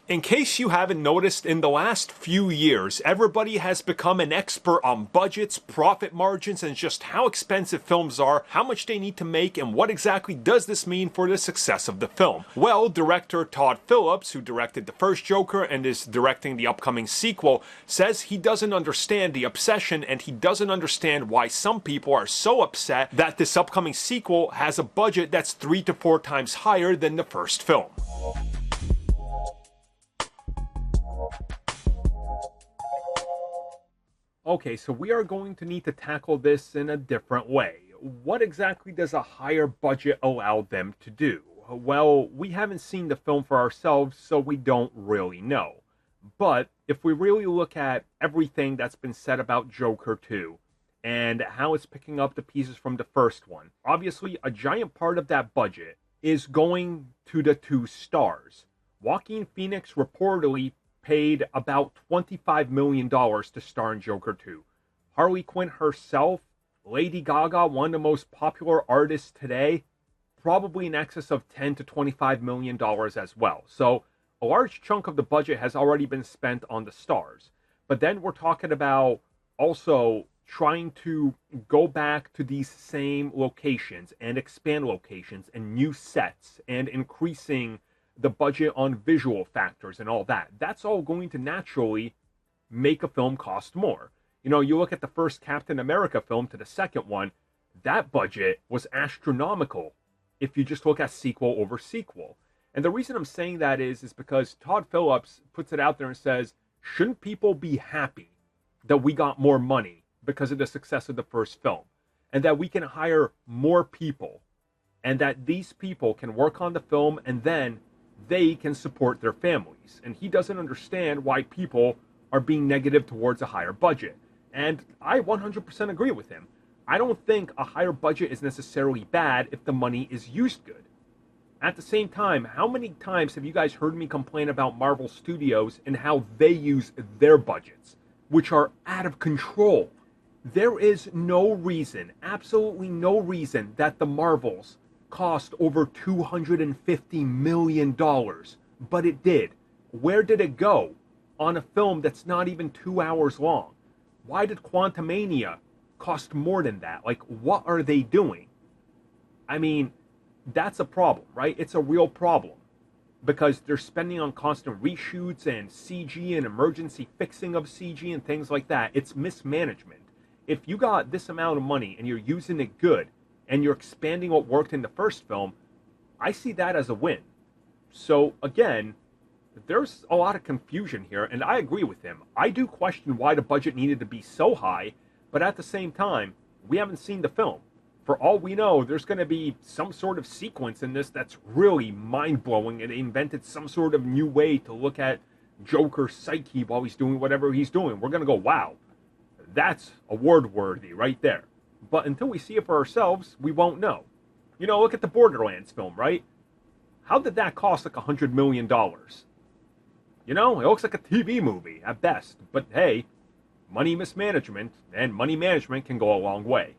In case you haven't noticed, in the last few years, everybody has become an expert on budgets, profit margins, and just how expensive films are, how much they need to make, and what exactly does this mean for the success of the film. Well, director Todd Phillips, who directed the first Joker and is directing the upcoming sequel, says he doesn't understand the obsession and he doesn't understand why some people are so upset that this upcoming sequel has a budget that's 3 to 4 times higher than the first film. Okay, so we are going to need to tackle this in a different way. What exactly does a higher budget allow them to do? Well, we haven't seen the film for ourselves, so we don't really know. But if we really look at everything that's been said about Joker 2 and how it's picking up the pieces from the first one, obviously a giant part of that budget is going to the 2 stars. Joaquin Phoenix reportedly paid about $25 million to star in Joker 2. Harley Quinn herself, Lady Gaga, one of the most popular artists today, probably in excess of $10 to $25 million as well. So a large chunk of the budget has already been spent on the stars. But then we're talking about also trying to go back to these same locations and expand locations and new sets and increasing the budget on visual factors and all that. That's all going to naturally make a film cost more. You know, you look at the first Captain America film to the second one, that budget was astronomical if you just look at sequel over sequel. And the reason I'm saying that is because Todd Phillips puts it out there and says, shouldn't people be happy that we got more money because of the success of the first film? And that we can hire more people and that these people can work on the film and then they can support their families. And he doesn't understand why people are being negative towards a higher budget. And I 100% agree with him. I don't think a higher budget is necessarily bad if the money is used good. At the same time, how many times have you guys heard me complain about Marvel Studios and how they use their budgets, which are out of control? There is no reason, absolutely no reason, that the Marvels cost over $250 million, but it did. Where did it go? On a film that's not even 2 hours long. Why did Quantumania cost more than that? Like, what are they doing? I mean, that's a problem, right? It's a real problem because they're spending on constant reshoots and CG and emergency fixing of CG and things like that. It's mismanagement. If you got this amount of money and you're using it good, and you're expanding what worked in the first film, I see that as a win. So again, there's a lot of confusion here, and I agree with him. I do question why the budget needed to be so high, but at the same time, we haven't seen the film. For all we know, there's going to be some sort of sequence in this that's really mind-blowing, and they invented some sort of new way to look at Joker's psyche while he's doing whatever he's doing. We're going to go, wow, that's award-worthy right there. But until we see it for ourselves, we won't know. You know, look at the Borderlands film, right? How did that cost like $100 million? You know, it looks like a TV movie at best. But hey, money mismanagement and money management can go a long way.